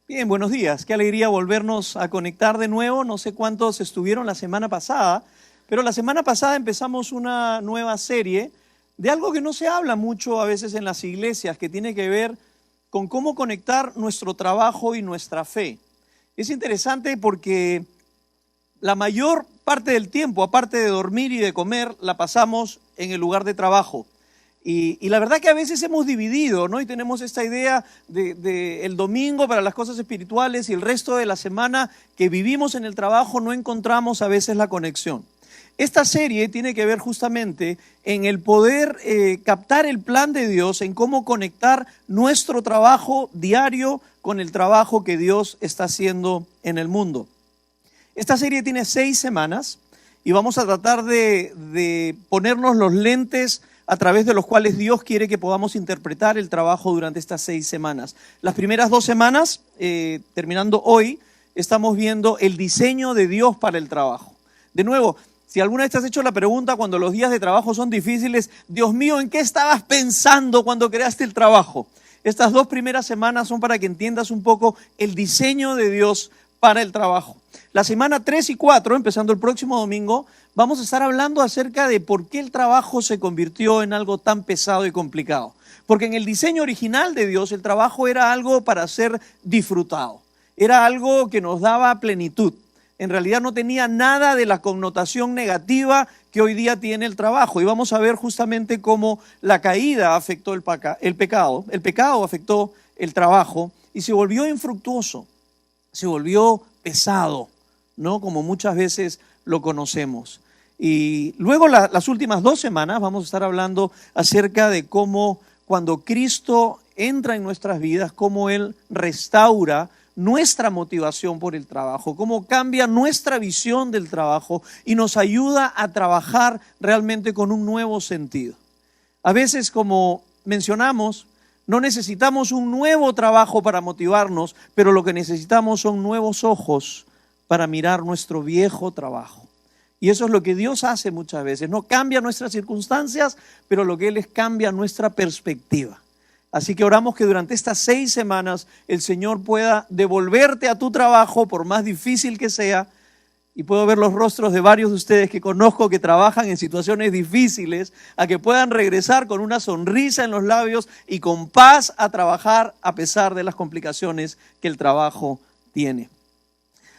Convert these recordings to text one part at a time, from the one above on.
Bien, buenos días. Qué alegría volvernos a conectar de nuevo. No sé cuántos estuvieron la semana pasada, pero la semana pasada empezamos una nueva serie de algo que no se habla mucho a veces en las iglesias, que tiene que ver con cómo conectar nuestro trabajo y nuestra fe. Es interesante porque la mayor parte del tiempo, aparte de dormir y de comer, la pasamos en el lugar de trabajo. Y la verdad que a veces hemos dividido, ¿no? Y tenemos esta idea de el domingo para las cosas espirituales y el resto de la semana que vivimos en el trabajo no encontramos a veces la conexión. Esta serie tiene que ver justamente en el poder captar el plan de Dios, en cómo conectar nuestro trabajo diario con el trabajo que Dios está haciendo en el mundo. Esta serie tiene 6 semanas y vamos a tratar de ponernos los lentes a través de los cuales Dios quiere que podamos interpretar el trabajo durante estas 6 semanas. Las primeras 2 semanas, terminando hoy, estamos viendo el diseño de Dios para el trabajo. De nuevo, si alguna vez te has hecho la pregunta cuando los días de trabajo son difíciles, Dios mío, ¿en qué estabas pensando cuando creaste el trabajo? Estas 2 primeras semanas son para que entiendas un poco el diseño de Dios para el trabajo. La semana 3 y 4, empezando el próximo domingo, vamos a estar hablando acerca de por qué el trabajo se convirtió en algo tan pesado y complicado. Porque en el diseño original de Dios, el trabajo era algo para ser disfrutado. Era algo que nos daba plenitud. En realidad no tenía nada de la connotación negativa que hoy día tiene el trabajo. Y vamos a ver justamente cómo la caída afectó el pecado. El pecado afectó el trabajo y se volvió infructuoso. Se volvió pesado, ¿no? Como muchas veces lo conocemos. Y luego las últimas 2 semanas vamos a estar hablando acerca de cómo cuando Cristo entra en nuestras vidas, cómo Él restaura nuestra motivación por el trabajo, cómo cambia nuestra visión del trabajo y nos ayuda a trabajar realmente con un nuevo sentido. A veces, como mencionamos, no necesitamos un nuevo trabajo para motivarnos, pero lo que necesitamos son nuevos ojos para mirar nuestro viejo trabajo. Y eso es lo que Dios hace muchas veces. No cambia nuestras circunstancias, pero lo que Él es cambia nuestra perspectiva. Así que oramos que durante estas 6 semanas el Señor pueda devolverte a tu trabajo, por más difícil que sea. Y puedo ver los rostros de varios de ustedes que conozco que trabajan en situaciones difíciles, a que puedan regresar con una sonrisa en los labios y con paz a trabajar a pesar de las complicaciones que el trabajo tiene.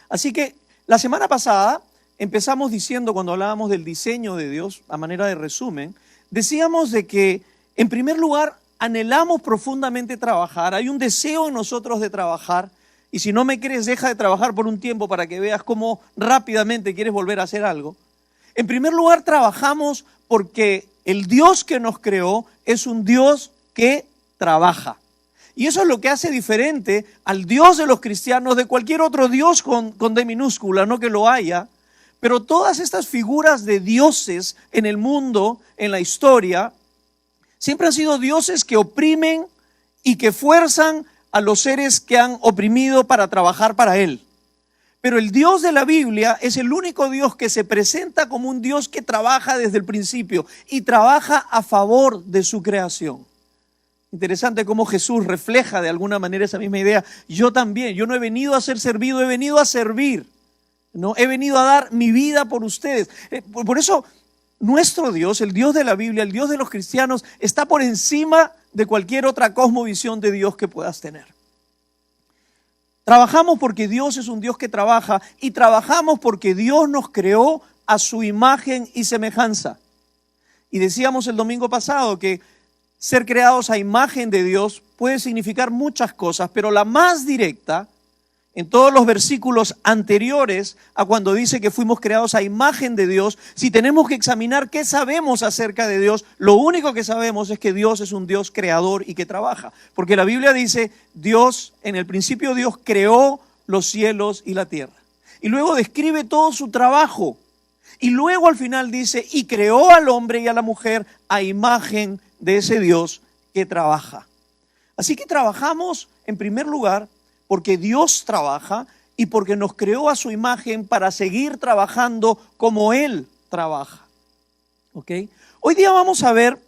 Así que la semana pasada empezamos diciendo, cuando hablábamos del diseño de Dios, a manera de resumen, decíamos de que en primer lugar anhelamos profundamente trabajar, hay un deseo en nosotros de trabajar. Y si no me crees, deja de trabajar por un tiempo para que veas cómo rápidamente quieres volver a hacer algo. En primer lugar, trabajamos porque el Dios que nos creó es un Dios que trabaja. Y eso es lo que hace diferente al Dios de los cristianos de cualquier otro Dios con D minúscula, no que lo haya. Pero todas estas figuras de dioses en el mundo, en la historia, siempre han sido dioses que oprimen y que fuerzan a los seres que han oprimido para trabajar para Él. Pero el Dios de la Biblia es el único Dios que se presenta como un Dios que trabaja desde el principio y trabaja a favor de su creación. Interesante cómo Jesús refleja de alguna manera esa misma idea. Yo también, yo no he venido a ser servido, he venido a servir. No, he venido a dar mi vida por ustedes. Por eso nuestro Dios, el Dios de la Biblia, el Dios de los cristianos, está por encima de cualquier otra cosmovisión de Dios que puedas tener. Trabajamos porque Dios es un Dios que trabaja y trabajamos porque Dios nos creó a su imagen y semejanza. Y decíamos el domingo pasado que ser creados a imagen de Dios puede significar muchas cosas, pero la más directa, en todos los versículos anteriores a cuando dice que fuimos creados a imagen de Dios, si tenemos que examinar qué sabemos acerca de Dios, lo único que sabemos es que Dios es un Dios creador y que trabaja. Porque la Biblia dice, Dios, en el principio Dios creó los cielos y la tierra. Y luego describe todo su trabajo. Y luego al final dice, y creó al hombre y a la mujer a imagen de ese Dios que trabaja. Así que trabajamos en primer lugar porque Dios trabaja y porque nos creó a su imagen para seguir trabajando como Él trabaja. ¿Ok? Hoy día vamos a ver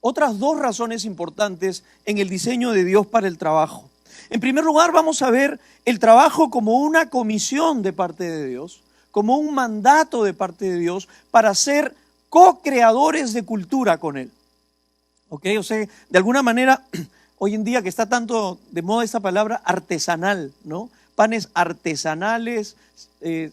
otras 2 razones importantes en el diseño de Dios para el trabajo. En primer lugar, vamos a ver el trabajo como una comisión de parte de Dios, como un mandato de parte de Dios para ser co-creadores de cultura con Él. ¿Ok? O sea, de alguna manera, hoy en día que está tanto de moda esta palabra artesanal, ¿no? Panes artesanales,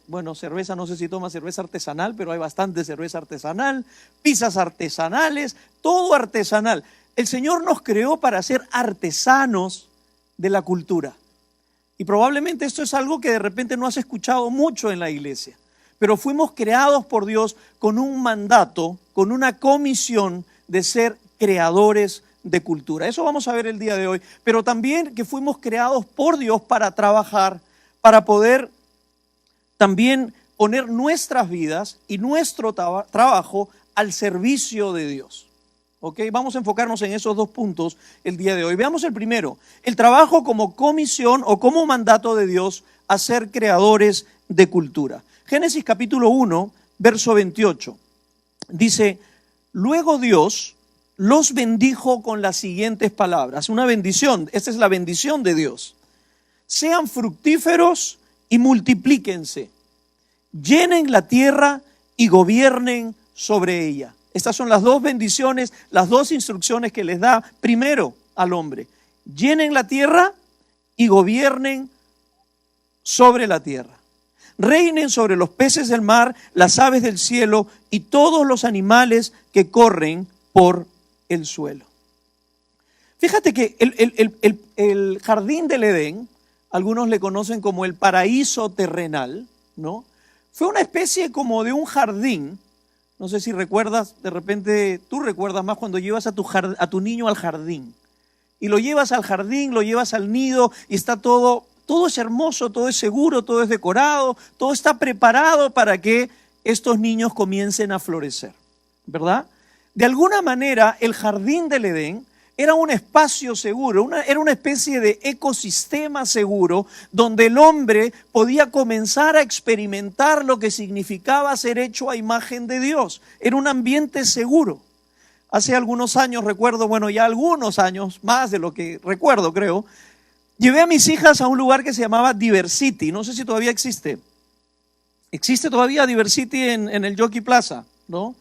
bueno, cerveza, no sé si toma cerveza artesanal, pero hay bastante cerveza artesanal, pizzas artesanales, todo artesanal. El Señor nos creó para ser artesanos de la cultura. Y probablemente esto es algo que de repente no has escuchado mucho en la iglesia, pero fuimos creados por Dios con un mandato, con una comisión de ser creadores de cultura. Eso vamos a ver el día de hoy, pero también que fuimos creados por Dios para trabajar, para poder también poner nuestras vidas y nuestro trabajo al servicio de Dios. ¿Ok? Vamos a enfocarnos en esos dos puntos el día de hoy. Veamos el primero, el trabajo como comisión o como mandato de Dios a ser creadores de cultura. Génesis capítulo 1, verso 28. Dice, luego Dios los bendijo con las siguientes palabras. Una bendición, esta es la bendición de Dios. Sean fructíferos y multiplíquense. Llenen la tierra y gobiernen sobre ella. Estas son las dos bendiciones, las dos instrucciones que les da primero al hombre. Llenen la tierra y gobiernen sobre la tierra. Reinen sobre los peces del mar, las aves del cielo y todos los animales que corren por el suelo. Fíjate que el jardín del Edén, algunos le conocen como el paraíso terrenal, ¿no? Fue una especie como de un jardín. No sé si recuerdas, de repente tú recuerdas más cuando llevas a tu niño al jardín. Y lo llevas al jardín, lo llevas al nido y está todo es hermoso, todo es seguro, todo es decorado, todo está preparado para que estos niños comiencen a florecer, ¿verdad? De alguna manera, el jardín del Edén era un espacio seguro, era una especie de ecosistema seguro donde el hombre podía comenzar a experimentar lo que significaba ser hecho a imagen de Dios. Era un ambiente seguro. Hace algunos años, recuerdo, bueno, ya algunos años, más de lo que recuerdo creo, llevé a mis hijas a un lugar que se llamaba Diversity. No sé si todavía existe. Existe todavía Diversity en el Jockey Plaza, ¿no?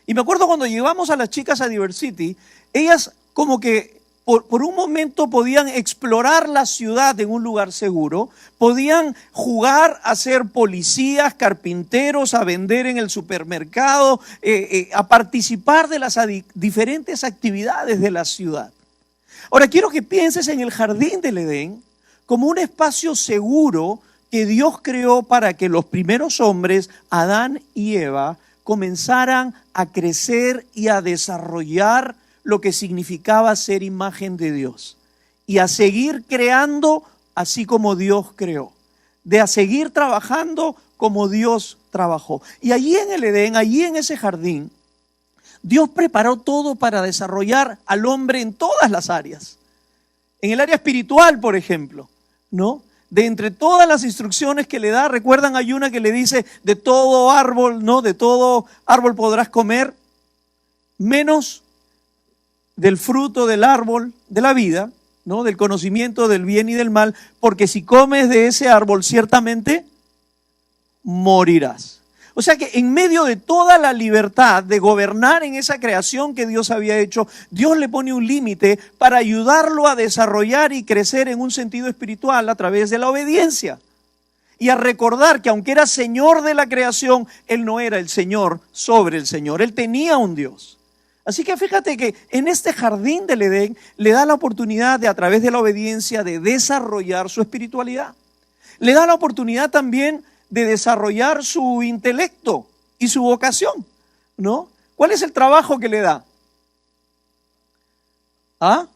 Y me acuerdo cuando llevamos a las chicas a Diversity, ellas como que por un momento podían explorar la ciudad en un lugar seguro, podían jugar a ser policías, carpinteros, a vender en el supermercado, a participar de las diferentes actividades de la ciudad. Ahora quiero que pienses en el jardín del Edén como un espacio seguro que Dios creó para que los primeros hombres, Adán y Eva, comenzaran a crecer y a desarrollar lo que significaba ser imagen de Dios y a seguir creando así como Dios creó, a seguir trabajando como Dios trabajó. Y allí en el Edén, allí en ese jardín, Dios preparó todo para desarrollar al hombre en todas las áreas. En el área espiritual, por ejemplo, ¿no? De entre todas las instrucciones que le da, recuerdan, hay una que le dice, de todo árbol, ¿no? De todo árbol podrás comer, menos del fruto del árbol de la vida, ¿no? Del conocimiento del bien y del mal, porque si comes de ese árbol, ciertamente morirás. O sea que en medio de toda la libertad de gobernar en esa creación que Dios había hecho, Dios le pone un límite para ayudarlo a desarrollar y crecer en un sentido espiritual a través de la obediencia. Y a recordar que aunque era Señor de la creación, Él no era el Señor sobre el Señor. Él tenía un Dios. Así que fíjate que en este jardín del Edén le da la oportunidad de, a través de la obediencia, de desarrollar su espiritualidad. Le da la oportunidad también de desarrollar su intelecto y su vocación, ¿no? ¿Cuál es el trabajo que le da? ¿Ah?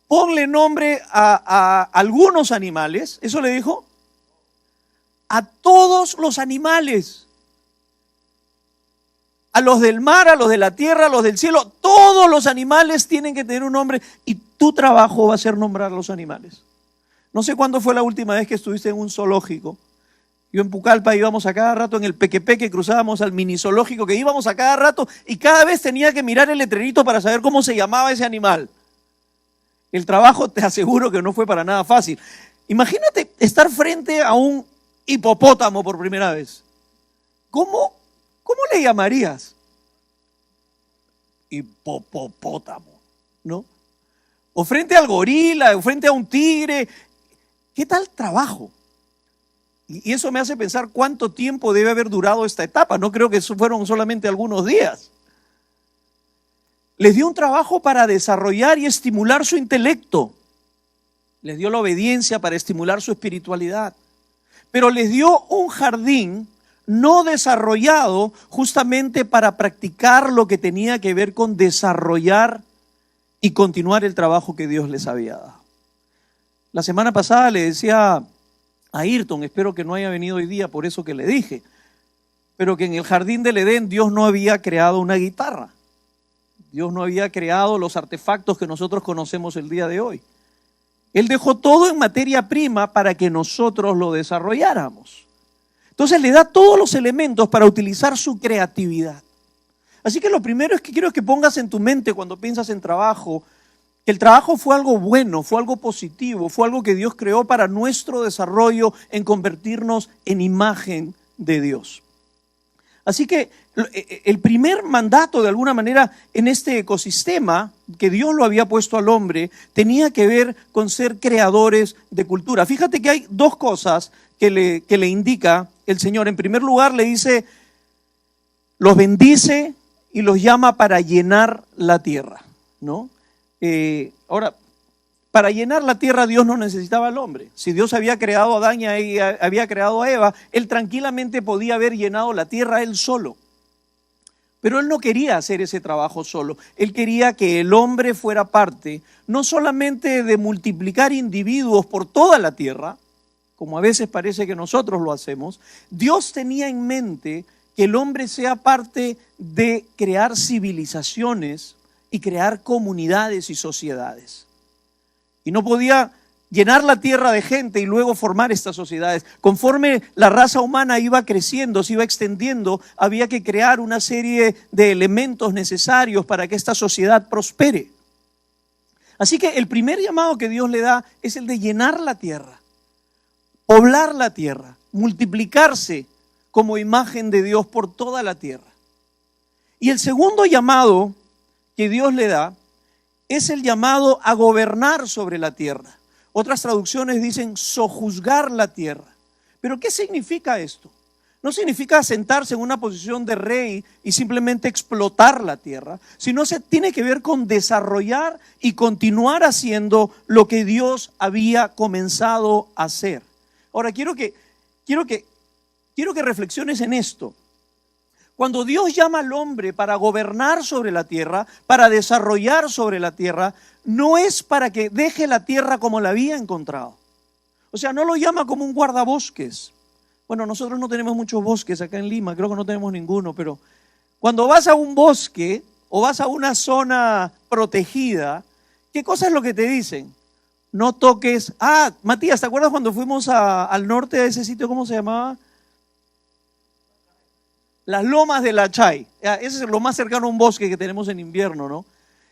Ponle nombre a algunos animales, ¿eso le dijo? A todos los animales. A los del mar, a los de la tierra, a los del cielo, todos los animales tienen que tener un nombre y tu trabajo va a ser nombrar los animales. No sé cuándo fue la última vez que estuviste en un zoológico. Yo en Pucallpa íbamos a cada rato, en el Pequepeque cruzábamos al mini zoológico, que íbamos a cada rato y cada vez tenía que mirar el letrerito para saber cómo se llamaba ese animal. El trabajo te aseguro que no fue para nada fácil. Imagínate estar frente a un hipopótamo por primera vez. ¿Cómo le llamarías? Hipopótamo, ¿no? O frente al gorila, o frente a un tigre. ¿Qué tal trabajo? Y eso me hace pensar cuánto tiempo debe haber durado esta etapa. No creo que eso fueron solamente algunos días. Les dio un trabajo para desarrollar y estimular su intelecto. Les dio la obediencia para estimular su espiritualidad. Pero les dio un jardín no desarrollado justamente para practicar lo que tenía que ver con desarrollar y continuar el trabajo que Dios les había dado. La semana pasada le decía a Ayrton, espero que no haya venido hoy día por eso que le dije, pero que en el jardín del Edén Dios no había creado una guitarra. Dios no había creado los artefactos que nosotros conocemos el día de hoy. Él dejó todo en materia prima para que nosotros lo desarrolláramos. Entonces le da todos los elementos para utilizar su creatividad. Así que lo primero es que quiero que pongas en tu mente cuando piensas en trabajo, que el trabajo fue algo bueno, fue algo positivo, fue algo que Dios creó para nuestro desarrollo en convertirnos en imagen de Dios. Así que el primer mandato de alguna manera en este ecosistema que Dios lo había puesto al hombre tenía que ver con ser creadores de cultura. Fíjate que hay dos cosas que le indica el Señor. En primer lugar le dice, los bendice y los llama para llenar la tierra, ¿no? Ahora, para llenar la tierra Dios no necesitaba al hombre. Si Dios había creado a Adán y había creado a Eva, Él tranquilamente podía haber llenado la tierra Él solo. Pero Él no quería hacer ese trabajo solo. Él quería que el hombre fuera parte, no solamente de multiplicar individuos por toda la tierra, como a veces parece que nosotros lo hacemos. Dios tenía en mente que el hombre sea parte de crear civilizaciones y crear comunidades y sociedades. Y no podía llenar la tierra de gente y luego formar estas sociedades. Conforme la raza humana iba creciendo, se iba extendiendo, había que crear una serie de elementos necesarios para que esta sociedad prospere. Así que el primer llamado que Dios le da es el de llenar la tierra, poblar la tierra, multiplicarse como imagen de Dios por toda la tierra. Y el segundo llamado que Dios le da es el llamado a gobernar sobre la tierra. Otras traducciones dicen sojuzgar la tierra. ¿Pero qué significa esto? No significa sentarse en una posición de rey y simplemente explotar la tierra, sino se tiene que ver con desarrollar y continuar haciendo lo que Dios había comenzado a hacer. Ahora quiero que reflexiones en esto. Cuando Dios llama al hombre para gobernar sobre la tierra, para desarrollar sobre la tierra, no es para que deje la tierra como la había encontrado. O sea, no lo llama como un guardabosques. Bueno, nosotros no tenemos muchos bosques acá en Lima, creo que no tenemos ninguno, pero cuando vas a un bosque o vas a una zona protegida, ¿qué cosa es lo que te dicen? No toques. Ah, Matías, ¿te acuerdas cuando fuimos al norte de ese sitio? ¿Cómo se llamaba? Las lomas de la Chay. Ese es lo más cercano a un bosque que tenemos en invierno, ¿no?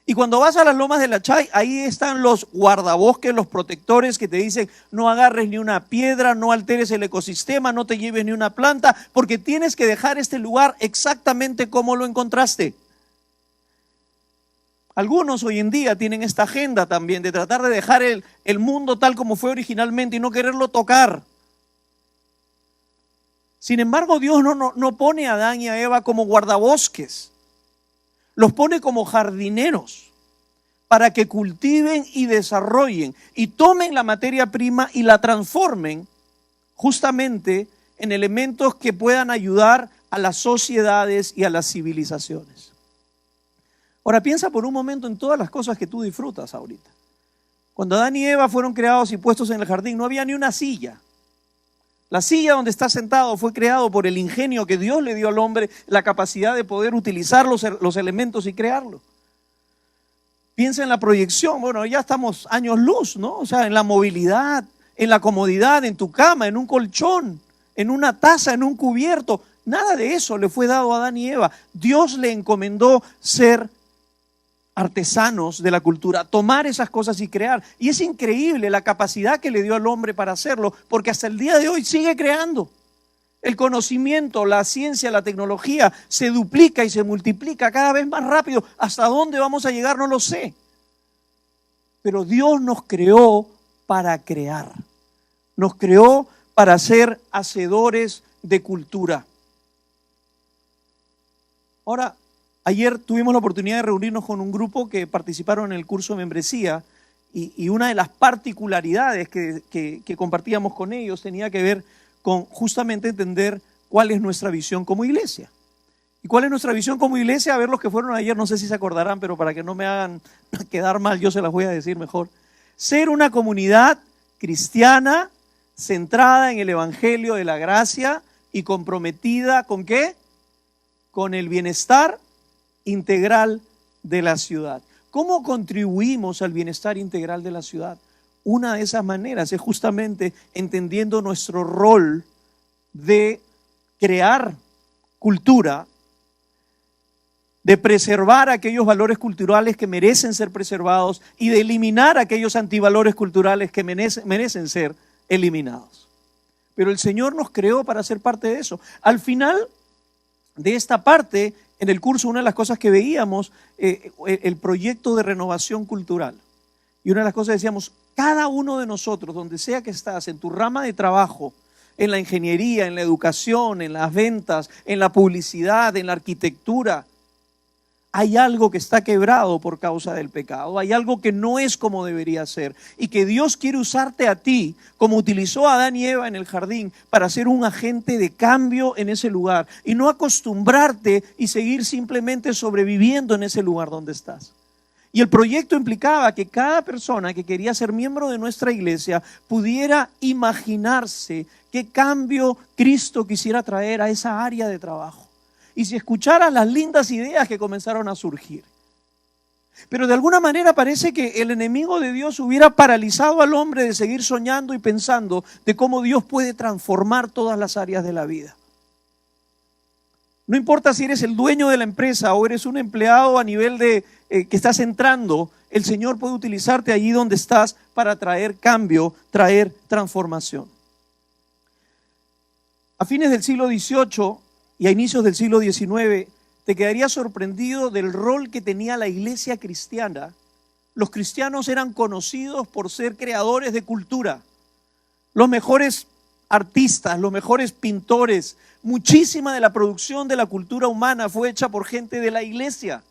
Y cuando vas a las lomas de la Chay, ahí están los guardabosques, los protectores que te dicen no agarres ni una piedra, no alteres el ecosistema, no te lleves ni una planta, porque tienes que dejar este lugar exactamente como lo encontraste. Algunos hoy en día tienen esta agenda también de tratar de dejar el mundo tal como fue originalmente y no quererlo tocar. Sin embargo, Dios no pone a Adán y a Eva como guardabosques. Los pone como jardineros para que cultiven y desarrollen y tomen la materia prima y la transformen justamente en elementos que puedan ayudar a las sociedades y a las civilizaciones. Ahora piensa por un momento en todas las cosas que tú disfrutas ahorita. Cuando Adán y Eva fueron creados y puestos en el jardín, no había ni una silla. La silla donde está sentado fue creado por el ingenio que Dios le dio al hombre, la capacidad de poder utilizar los elementos y crearlo. Piensa en la proyección, bueno, ya estamos años luz, ¿no? O sea, en la movilidad, en la comodidad, en tu cama, en un colchón, en una taza, en un cubierto. Nada de eso le fue dado a Adán y Eva. Dios le encomendó ser artesanos de la cultura, tomar esas cosas y crear. Y es increíble la capacidad que le dio al hombre para hacerlo, porque hasta el día de hoy sigue creando. El conocimiento, la ciencia, la tecnología se duplica y se multiplica cada vez más rápido. ¿Hasta dónde vamos a llegar? No lo sé. Pero Dios nos creó para crear. Nos creó para ser hacedores de cultura. Ahora, ayer tuvimos la oportunidad de reunirnos con un grupo que participaron en el curso de membresía y una de las particularidades que compartíamos con ellos tenía que ver con justamente entender cuál es nuestra visión como iglesia. ¿Y cuál es nuestra visión como iglesia? A ver, los que fueron ayer, no sé si se acordarán, pero para que no me hagan quedar mal, yo se las voy a decir mejor. Ser una comunidad cristiana centrada en el evangelio de la gracia y comprometida ¿con qué? Con el bienestar integral de la ciudad. ¿Cómo contribuimos al bienestar integral de la ciudad? Una de esas maneras es justamente entendiendo nuestro rol de crear cultura, de preservar aquellos valores culturales que merecen ser preservados y de eliminar aquellos antivalores culturales que merecen ser eliminados. Pero el Señor nos creó para ser parte de eso. Al final de esta parte, en el curso, una de las cosas que veíamos, el proyecto de renovación cultural. Y una de las cosas decíamos, cada uno de nosotros, donde sea que estás, en tu rama de trabajo, en la ingeniería, en la educación, en las ventas, en la publicidad, en la arquitectura, hay algo que está quebrado por causa del pecado, hay algo que no es como debería ser y que Dios quiere usarte a ti, como utilizó a Adán y Eva en el jardín, para ser un agente de cambio en ese lugar y no acostumbrarte y seguir simplemente sobreviviendo en ese lugar donde estás. Y el proyecto implicaba que cada persona que quería ser miembro de nuestra iglesia pudiera imaginarse qué cambio Cristo quisiera traer a esa área de trabajo. Y si escucharas las lindas ideas que comenzaron a surgir. Pero de alguna manera parece que el enemigo de Dios hubiera paralizado al hombre de seguir soñando y pensando de cómo Dios puede transformar todas las áreas de la vida. No importa si eres el dueño de la empresa o eres un empleado a nivel de que estás entrando, el Señor puede utilizarte allí donde estás para traer cambio, traer transformación. A fines del siglo XVIII y a inicios del siglo XIX, te quedarías sorprendido del rol que tenía la iglesia cristiana. Los cristianos eran conocidos por ser creadores de cultura. Los mejores artistas, los mejores pintores, muchísima de la producción de la cultura humana fue hecha por gente de la iglesia.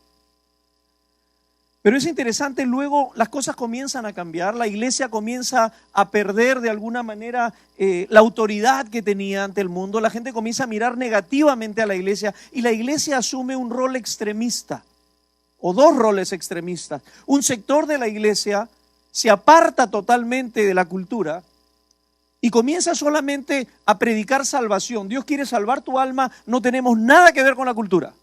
Pero es interesante, luego las cosas comienzan a cambiar, la iglesia comienza a perder de alguna manera la autoridad que tenía ante el mundo, la gente comienza a mirar negativamente a la iglesia y la iglesia asume un rol extremista o dos roles extremistas. Un sector de la iglesia se aparta totalmente de la cultura y comienza solamente a predicar salvación. Dios quiere salvar tu alma, no tenemos nada que ver con la cultura.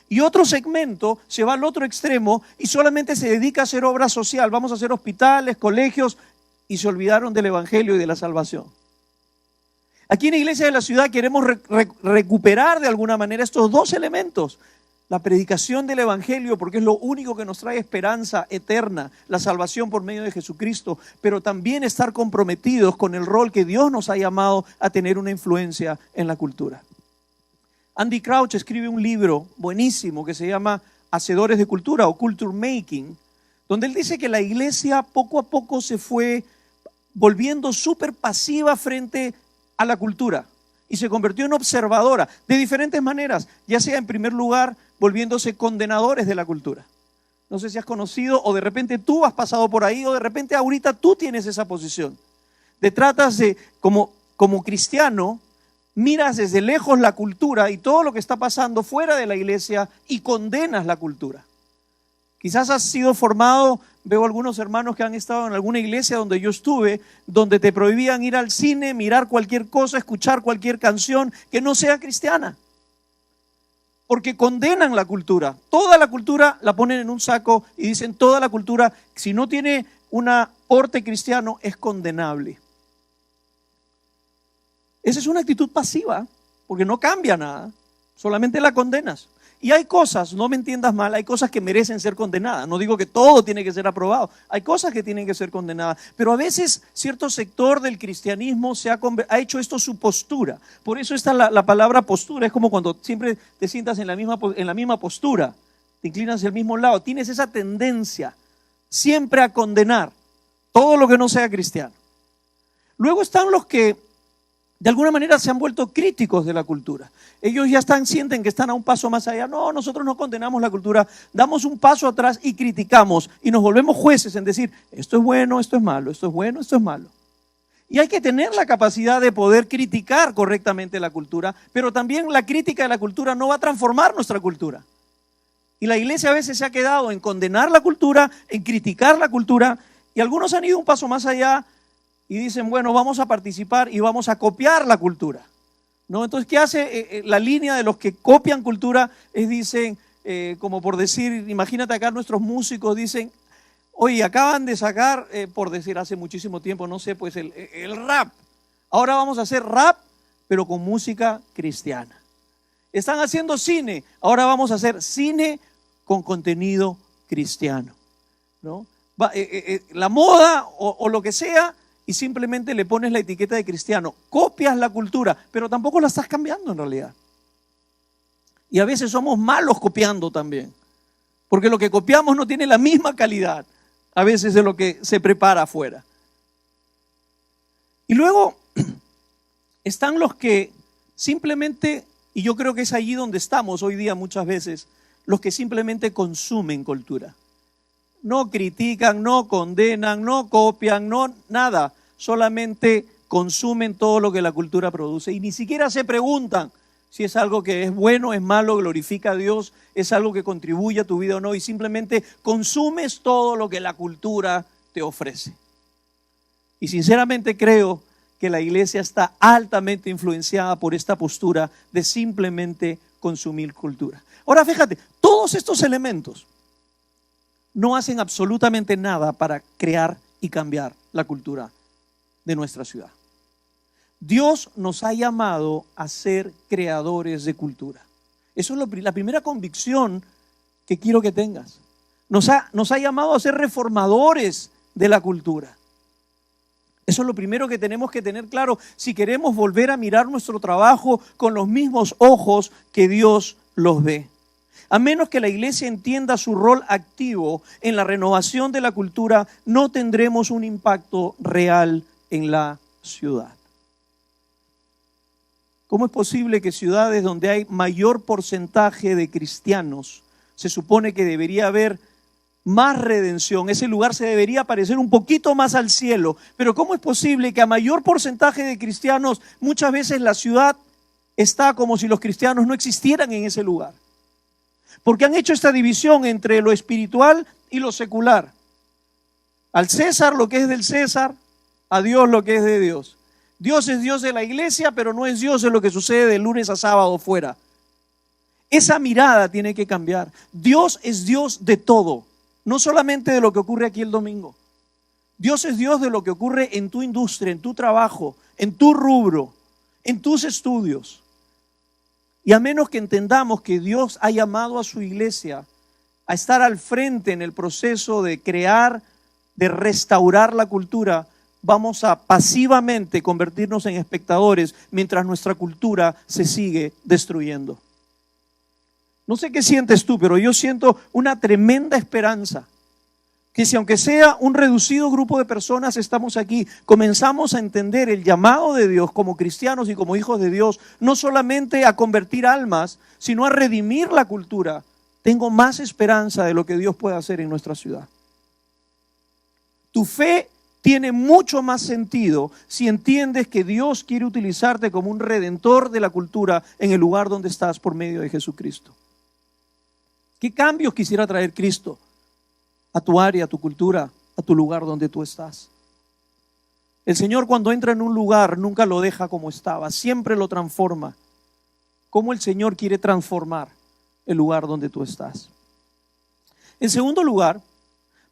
Y otro segmento se va al otro extremo y solamente se dedica a hacer obra social. Vamos a hacer hospitales, colegios, y se olvidaron del evangelio y de la salvación. Aquí en la iglesia de la ciudad queremos recuperar de alguna manera estos dos elementos. La predicación del evangelio, porque es lo único que nos trae esperanza eterna, la salvación por medio de Jesucristo, pero también estar comprometidos con el rol que Dios nos ha llamado a tener una influencia en la cultura. Andy Crouch escribe un libro buenísimo que se llama Hacedores de Cultura o Culture Making, donde él dice que la iglesia poco a poco se fue volviendo súper pasiva frente a la cultura y se convirtió en observadora de diferentes maneras, ya sea en primer lugar volviéndose condenadores de la cultura. No sé si has conocido o de repente tú has pasado por ahí o de repente ahorita tú tienes esa posición. Te tratas de, como cristiano, miras desde lejos la cultura y todo lo que está pasando fuera de la iglesia y condenas la cultura. Quizás has sido formado, veo algunos hermanos que han estado en alguna iglesia donde yo estuve, donde te prohibían ir al cine, mirar cualquier cosa, escuchar cualquier canción que no sea cristiana. Porque condenan la cultura. Toda la cultura la ponen en un saco y dicen toda la cultura, si no tiene un aporte cristiano, es condenable. Esa es una actitud pasiva, porque no cambia nada, solamente la condenas. Y hay cosas, no me entiendas mal, hay cosas que merecen ser condenadas. No digo que todo tiene que ser aprobado. Hay cosas que tienen que ser condenadas. Pero a veces cierto sector del cristianismo ha hecho esto su postura. Por eso está la palabra postura. Es como cuando siempre te sientas en la misma postura. Te inclinas hacia el mismo lado. Tienes esa tendencia siempre a condenar todo lo que no sea cristiano. Luego están los que de alguna manera se han vuelto críticos de la cultura. Ellos ya sienten que están a un paso más allá. No, nosotros no condenamos la cultura, damos un paso atrás y criticamos y nos volvemos jueces en decir, esto es bueno, esto es malo, esto es bueno, esto es malo. Y hay que tener la capacidad de poder criticar correctamente la cultura, pero también la crítica de la cultura no va a transformar nuestra cultura. Y la iglesia a veces se ha quedado en condenar la cultura, en criticar la cultura, y algunos han ido un paso más allá y dicen, bueno, vamos a participar y vamos a copiar la cultura, ¿no? Entonces, ¿qué hace la línea de los que copian cultura? Dicen, como por decir, imagínate acá nuestros músicos dicen, oye, acaban de sacar, por decir hace muchísimo tiempo, no sé, pues el rap. Ahora vamos a hacer rap, pero con música cristiana. Están haciendo cine, ahora vamos a hacer cine con contenido cristiano, ¿no? La moda o lo que sea, y simplemente le pones la etiqueta de cristiano. Copias la cultura, pero tampoco la estás cambiando en realidad. Y a veces somos malos copiando también, porque lo que copiamos no tiene la misma calidad a veces de lo que se prepara afuera. Y luego están los que simplemente, y yo creo que es allí donde estamos hoy día muchas veces, los que simplemente consumen cultura. No critican, no condenan, no copian, no nada. Solamente consumen todo lo que la cultura produce y ni siquiera se preguntan si es algo que es bueno, es malo, glorifica a Dios, es algo que contribuye a tu vida o no, y simplemente consumes todo lo que la cultura te ofrece. Y sinceramente creo que la iglesia está altamente influenciada por esta postura de simplemente consumir cultura. Ahora fíjate, todos estos elementos no hacen absolutamente nada para crear y cambiar la cultura de nuestra ciudad. Dios nos ha llamado a ser creadores de cultura. Eso es la primera convicción que quiero que tengas. Nos ha llamado a ser reformadores de la cultura. Eso es lo primero que tenemos que tener claro si queremos volver a mirar nuestro trabajo con los mismos ojos que Dios los ve. A menos que la iglesia entienda su rol activo en la renovación de la cultura, no tendremos un impacto real en la ciudad. ¿Cómo es posible que ciudades donde hay mayor porcentaje de cristianos, se supone que debería haber más redención, ese lugar se debería parecer un poquito más al cielo, pero cómo es posible que a mayor porcentaje de cristianos, muchas veces la ciudad está como si los cristianos no existieran en ese lugar? Porque han hecho esta división entre lo espiritual y lo secular. Al César lo que es del César, a Dios lo que es de Dios. Dios es Dios de la iglesia, pero no es Dios de lo que sucede de lunes a sábado fuera. Esa mirada tiene que cambiar. Dios es Dios de todo, no solamente de lo que ocurre aquí el domingo. Dios es Dios de lo que ocurre en tu industria, en tu trabajo, en tu rubro, en tus estudios. Y a menos que entendamos que Dios ha llamado a su iglesia a estar al frente en el proceso de crear, de restaurar la cultura, vamos a pasivamente convertirnos en espectadores mientras nuestra cultura se sigue destruyendo. No sé qué sientes tú, pero yo siento una tremenda esperanza. Que si aunque sea un reducido grupo de personas estamos aquí, comenzamos a entender el llamado de Dios como cristianos y como hijos de Dios, no solamente a convertir almas, sino a redimir la cultura, tengo más esperanza de lo que Dios puede hacer en nuestra ciudad. Tu fe tiene mucho más sentido si entiendes que Dios quiere utilizarte como un redentor de la cultura en el lugar donde estás por medio de Jesucristo. ¿Qué cambios quisiera traer Cristo a tu área, a tu cultura, a tu lugar donde tú estás? El Señor, cuando entra en un lugar, nunca lo deja como estaba, siempre lo transforma. ¿Cómo el Señor quiere transformar el lugar donde tú estás? En segundo lugar,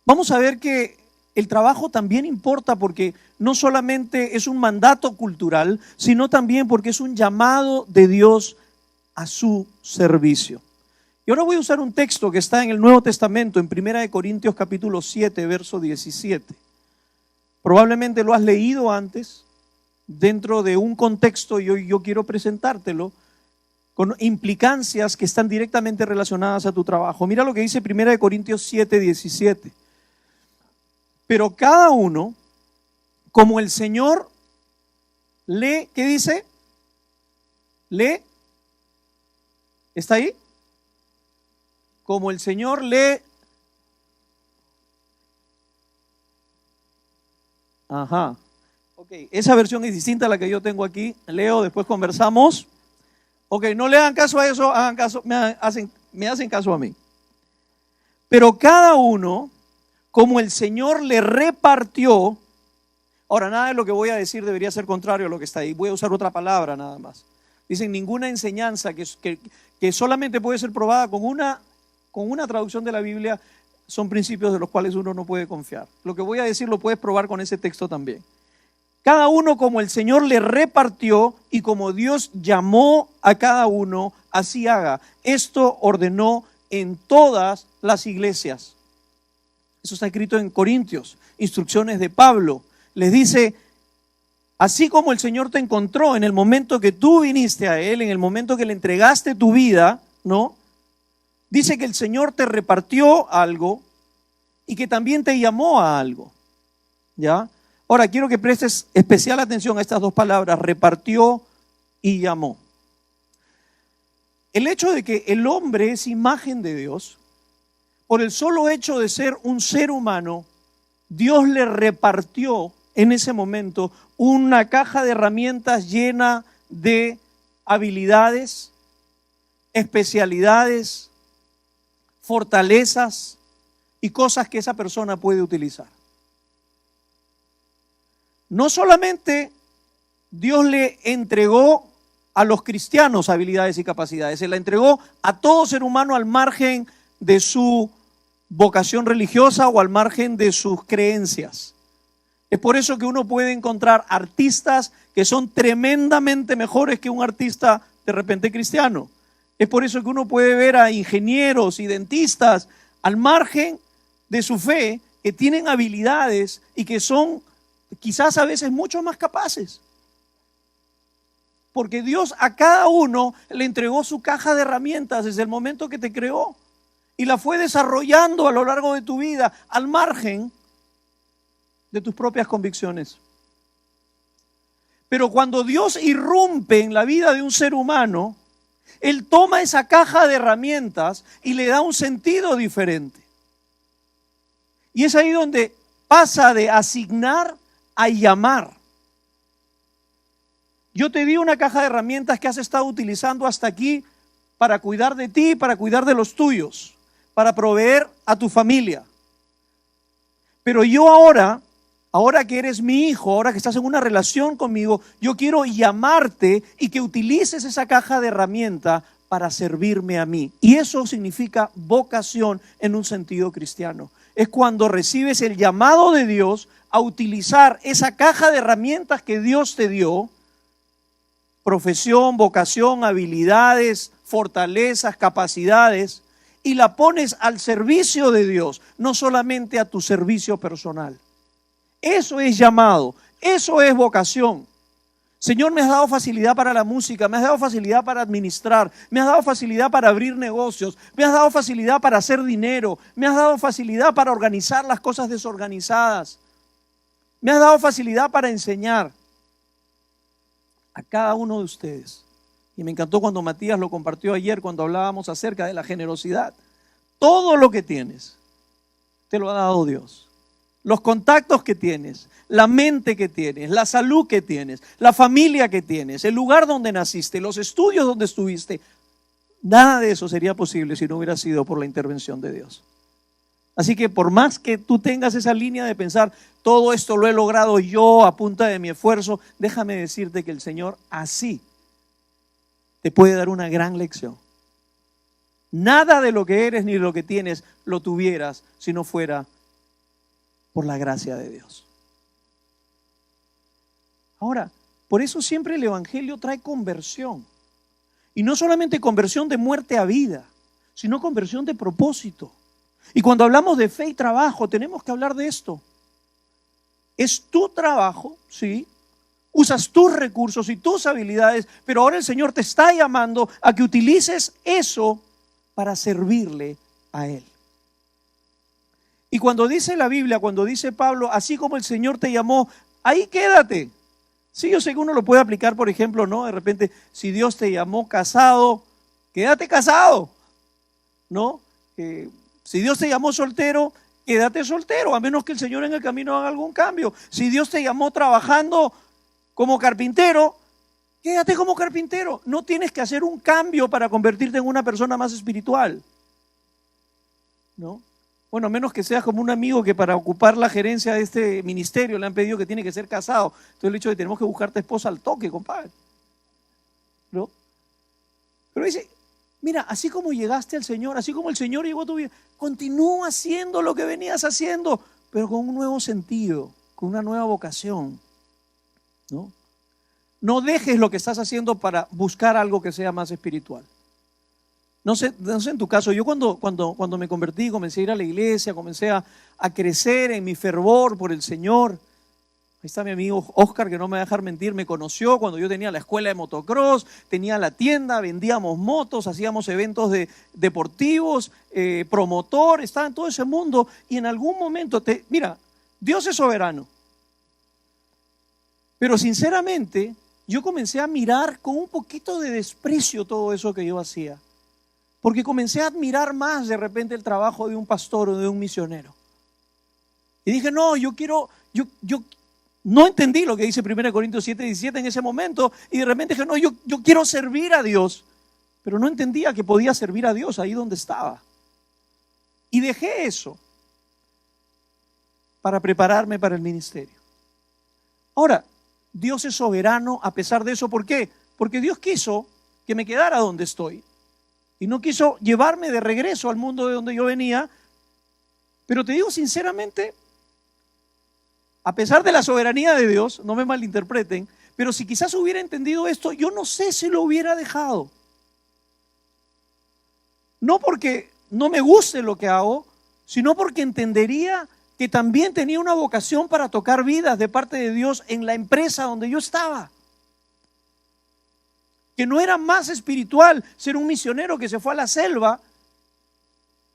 vamos a ver que el trabajo también importa, porque no solamente es un mandato cultural, sino también porque es un llamado de Dios a su servicio. Y ahora voy a usar un texto que está en el Nuevo Testamento, en 1 Corintios capítulo 7, verso 17. Probablemente lo has leído antes, dentro de un contexto, y hoy yo quiero presentártelo, con implicancias que están directamente relacionadas a tu trabajo. Mira lo que dice 1 Corintios 7, 17. Pero cada uno, como el Señor le, ¿qué dice? Le, ¿está ahí? Como el Señor le, ajá, ok, esa versión es distinta a la que yo tengo aquí. Leo, después conversamos. Ok, no le hagan caso a eso, hagan caso, me hacen caso a mí. Pero cada uno, como el Señor le repartió, ahora nada de lo que voy a decir debería ser contrario a lo que está ahí, voy a usar otra palabra nada más. Dicen ninguna enseñanza que solamente puede ser probada con una traducción de la Biblia son principios de los cuales uno no puede confiar. Lo que voy a decir lo puedes probar con ese texto también. Cada uno como el Señor le repartió y como Dios llamó a cada uno, así haga. Esto ordenó en todas las iglesias. Eso está escrito en Corintios, instrucciones de Pablo. Les dice, así como el Señor te encontró en el momento que tú viniste a Él, en el momento que le entregaste tu vida, ¿no? Dice que el Señor te repartió algo y que también te llamó a algo, ¿ya? Ahora, quiero que prestes especial atención a estas dos palabras, repartió y llamó. El hecho de que el hombre es imagen de Dios, por el solo hecho de ser un ser humano, Dios le repartió en ese momento una caja de herramientas llena de habilidades, especialidades, fortalezas y cosas que esa persona puede utilizar. No solamente Dios le entregó a los cristianos habilidades y capacidades, se la entregó a todo ser humano al margen de su vocación religiosa o al margen de sus creencias. Es por eso que uno puede encontrar artistas que son tremendamente mejores que un artista de repente cristiano. Es por eso que uno puede ver a ingenieros y dentistas al margen de su fe que tienen habilidades y que son quizás a veces mucho más capaces. Porque Dios a cada uno le entregó su caja de herramientas desde el momento que te creó y la fue desarrollando a lo largo de tu vida al margen de tus propias convicciones. Pero cuando Dios irrumpe en la vida de un ser humano, Él toma esa caja de herramientas y le da un sentido diferente. Y es ahí donde pasa de asignar a llamar. Yo te di una caja de herramientas que has estado utilizando hasta aquí para cuidar de ti, para cuidar de los tuyos, para proveer a tu familia. Pero yo ahora que eres mi hijo, ahora que estás en una relación conmigo, yo quiero llamarte y que utilices esa caja de herramientas para servirme a mí. Y eso significa vocación en un sentido cristiano. Es cuando recibes el llamado de Dios a utilizar esa caja de herramientas que Dios te dio, profesión, vocación, habilidades, fortalezas, capacidades, y la pones al servicio de Dios, no solamente a tu servicio personal. Eso es llamado, eso es vocación. Señor, me has dado facilidad para la música, me has dado facilidad para administrar, me has dado facilidad para abrir negocios, me has dado facilidad para hacer dinero, me has dado facilidad para organizar las cosas desorganizadas, me has dado facilidad para enseñar a cada uno de ustedes. Y me encantó cuando Matías lo compartió ayer cuando hablábamos acerca de la generosidad. Todo lo que tienes te lo ha dado Dios. Los contactos que tienes, la mente que tienes, la salud que tienes, la familia que tienes, el lugar donde naciste, los estudios donde estuviste, nada de eso sería posible si no hubiera sido por la intervención de Dios. Así que por más que tú tengas esa línea de pensar, todo esto lo he logrado yo a punta de mi esfuerzo, déjame decirte que el Señor así te puede dar una gran lección. Nada de lo que eres ni de lo que tienes lo tuvieras si no fuera por la gracia de Dios. Ahora, por eso siempre el Evangelio trae conversión. Y no solamente conversión de muerte a vida, sino conversión de propósito. Y cuando hablamos de fe y trabajo, tenemos que hablar de esto. Es tu trabajo, ¿sí? Usas tus recursos y tus habilidades, pero ahora el Señor te está llamando a que utilices eso para servirle a Él. Y cuando dice la Biblia, cuando dice Pablo, así como el Señor te llamó, ahí quédate. Sí, yo sé que uno lo puede aplicar, por ejemplo, ¿no? De repente, si Dios te llamó casado, quédate casado, ¿no? Si Dios te llamó soltero, quédate soltero, a menos que el Señor en el camino haga algún cambio. Si Dios te llamó trabajando como carpintero, quédate como carpintero. No tienes que hacer un cambio para convertirte en una persona más espiritual, ¿no? Bueno, a menos que seas como un amigo que para ocupar la gerencia de este ministerio le han pedido que tiene que ser casado. Entonces el hecho de tenemos que buscarte esposa al toque, compadre, ¿no? Pero dice, mira, así como llegaste al Señor, así como el Señor llegó a tu vida, continúa haciendo lo que venías haciendo, pero con un nuevo sentido, con una nueva vocación, ¿no? No dejes lo que estás haciendo para buscar algo que sea más espiritual. No sé en tu caso, yo cuando me convertí, comencé a ir a la iglesia, comencé a crecer en mi fervor por el Señor. Ahí está mi amigo Oscar, que no me va a dejar mentir, me conoció cuando yo tenía la escuela de motocross, tenía la tienda, vendíamos motos, hacíamos eventos deportivos, promotor, estaba en todo ese mundo y en algún momento, mira, Dios es soberano. Pero sinceramente, yo comencé a mirar con un poquito de desprecio todo eso que yo hacía. Porque comencé a admirar más de repente el trabajo de un pastor o de un misionero. Y dije, no, yo no entendí lo que dice 1 Corintios 7:17 en ese momento. Y de repente dije, no, yo quiero servir a Dios. Pero no entendía que podía servir a Dios ahí donde estaba. Y dejé eso para prepararme para el ministerio. Ahora, Dios es soberano a pesar de eso. ¿Por qué? Porque Dios quiso que me quedara donde estoy. Y no quiso llevarme de regreso al mundo de donde yo venía. Pero te digo sinceramente, a pesar de la soberanía de Dios, no me malinterpreten, pero si quizás hubiera entendido esto, yo no sé si lo hubiera dejado. No porque no me guste lo que hago, sino porque entendería que también tenía una vocación para tocar vidas de parte de Dios en la empresa donde yo estaba. Que no era más espiritual ser un misionero que se fue a la selva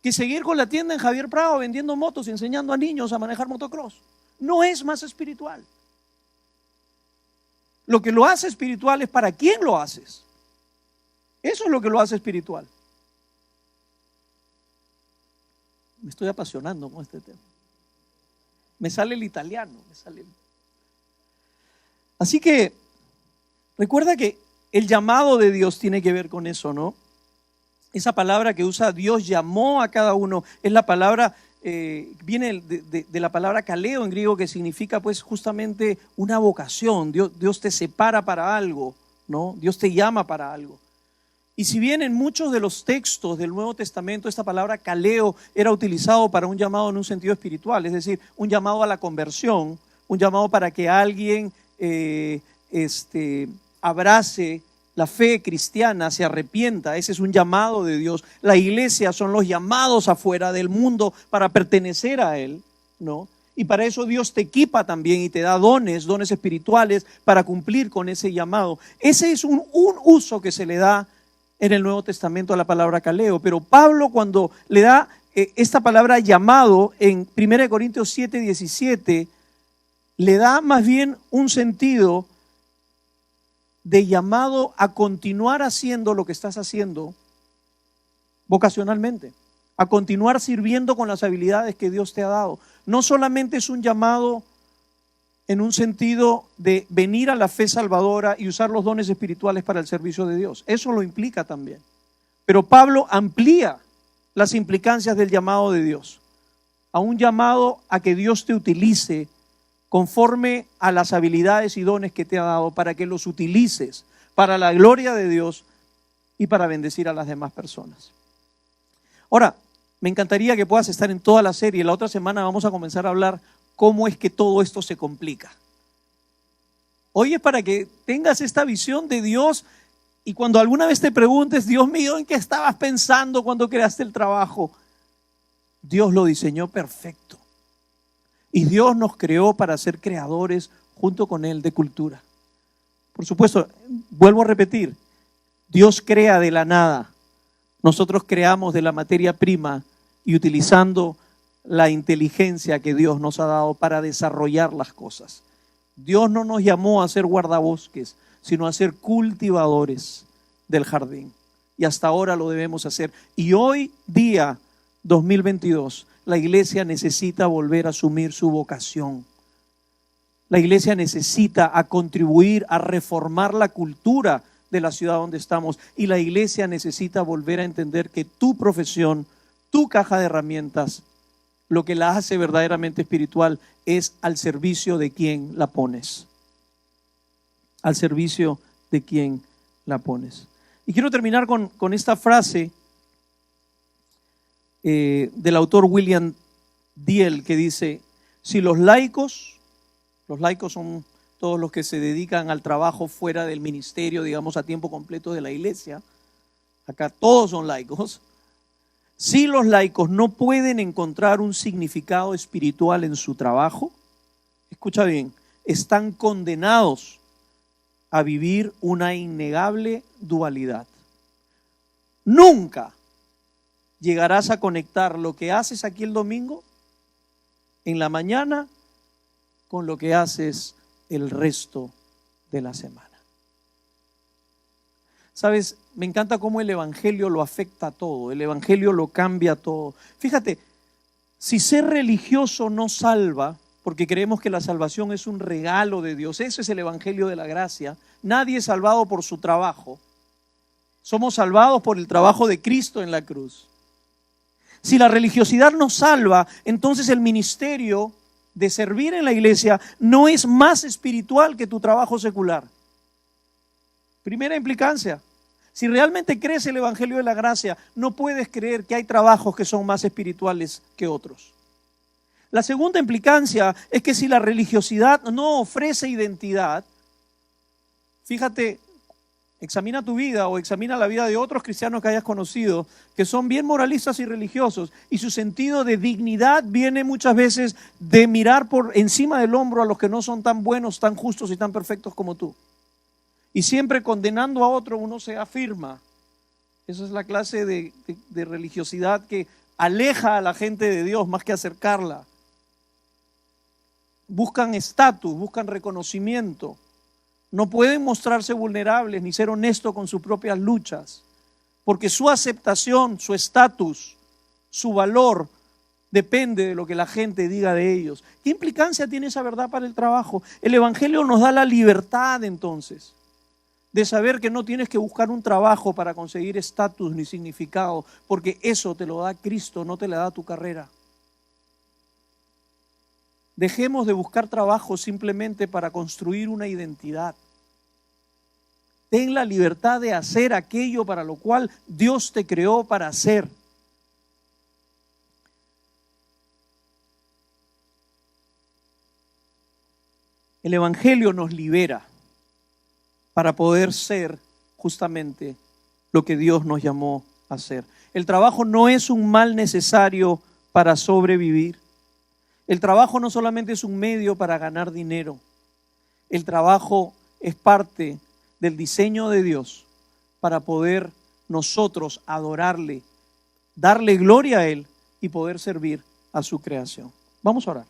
que seguir con la tienda en Javier Prado vendiendo motos y enseñando a niños a manejar motocross. No es más espiritual. Lo que lo hace espiritual es para quién lo haces. Eso es lo que lo hace espiritual. Me estoy apasionando con este tema. Me sale el italiano. Así que recuerda que el llamado de Dios tiene que ver con eso, ¿no? Esa palabra que usa Dios llamó a cada uno, es la palabra, viene de la palabra kaleo en griego, que significa pues justamente una vocación. Dios te separa para algo, ¿no? Dios te llama para algo. Y si bien en muchos de los textos del Nuevo Testamento esta palabra kaleo era utilizado para un llamado en un sentido espiritual, es decir, un llamado a la conversión, un llamado para que alguien abrace la fe cristiana, se arrepienta. Ese es un llamado de Dios. La iglesia son los llamados afuera del mundo para pertenecer a Él, ¿no? Y para eso Dios te equipa también y te da dones espirituales para cumplir con ese llamado. Ese es un uso que se le da en el Nuevo Testamento a la palabra kaleo. Pero Pablo, cuando le da esta palabra llamado en 1 Corintios 7:17, le da más bien un sentido de llamado a continuar haciendo lo que estás haciendo vocacionalmente, a continuar sirviendo con las habilidades que Dios te ha dado. No solamente es un llamado en un sentido de venir a la fe salvadora y usar los dones espirituales para el servicio de Dios. Eso lo implica también. Pero Pablo amplía las implicancias del llamado de Dios a un llamado a que Dios te utilice conforme a las habilidades y dones que te ha dado, para que los utilices para la gloria de Dios y para bendecir a las demás personas. Ahora, me encantaría que puedas estar en toda la serie. La otra semana vamos a comenzar a hablar cómo es que todo esto se complica. Hoy es para que tengas esta visión de Dios Y cuando alguna vez te preguntes, Dios mío, ¿en qué estabas pensando cuando creaste el trabajo? Dios lo diseñó perfecto. Y Dios nos creó para ser creadores junto con Él de cultura. Por supuesto, vuelvo a repetir, Dios crea de la nada. Nosotros creamos de la materia prima y utilizando la inteligencia que Dios nos ha dado para desarrollar las cosas. Dios no nos llamó a ser guardabosques, sino a ser cultivadores del jardín. Y hasta ahora lo debemos hacer. Y hoy día, 2022, la iglesia necesita volver a asumir su vocación. La iglesia necesita a contribuir a reformar la cultura de la ciudad donde estamos. Y la iglesia necesita volver a entender que tu profesión, tu caja de herramientas, lo que la hace verdaderamente espiritual es al servicio de quien la pones. Al servicio de quien la pones. Y quiero terminar con esta frase del autor William Diel, que dice: si los laicos son todos los que se dedican al trabajo fuera del ministerio, digamos a tiempo completo de la iglesia, acá todos son laicos. Si los laicos no pueden encontrar un significado espiritual en su trabajo, escucha bien, están condenados a vivir una innegable dualidad. Nunca llegarás a conectar lo que haces aquí el domingo en la mañana con lo que haces el resto de la semana. ¿Sabes? Me encanta cómo el evangelio lo afecta a todo, el evangelio lo cambia todo. Fíjate, si ser religioso no salva, porque creemos que la salvación es un regalo de Dios, eso es el evangelio de la gracia. Nadie es salvado por su trabajo. Somos salvados por el trabajo de Cristo en la cruz. Si la religiosidad nos salva, entonces el ministerio de servir en la iglesia no es más espiritual que tu trabajo secular. Primera implicancia. Si realmente crees el evangelio de la gracia, no puedes creer que hay trabajos que son más espirituales que otros. La segunda implicancia es que si la religiosidad no ofrece identidad, fíjate, examina tu vida o examina la vida de otros cristianos que hayas conocido, que son bien moralistas y religiosos, y su sentido de dignidad viene muchas veces de mirar por encima del hombro a los que no son tan buenos, tan justos y tan perfectos como tú. Y siempre condenando a otro uno se afirma. Esa es la clase de religiosidad que aleja a la gente de Dios más que acercarla. Buscan estatus, buscan reconocimiento. No pueden mostrarse vulnerables ni ser honestos con sus propias luchas, porque su aceptación, su estatus, su valor depende de lo que la gente diga de ellos. ¿Qué implicancia tiene esa verdad para el trabajo? El evangelio nos da la libertad entonces de saber que no tienes que buscar un trabajo para conseguir estatus ni significado, porque eso te lo da Cristo, no te la da tu carrera. Dejemos de buscar trabajo simplemente para construir una identidad. Ten la libertad de hacer aquello para lo cual Dios te creó para hacer. El evangelio nos libera para poder ser justamente lo que Dios nos llamó a hacer. El trabajo no es un mal necesario para sobrevivir. El trabajo no solamente es un medio para ganar dinero. El trabajo es parte del diseño de Dios para poder nosotros adorarle, darle gloria a Él y poder servir a su creación. Vamos a orar.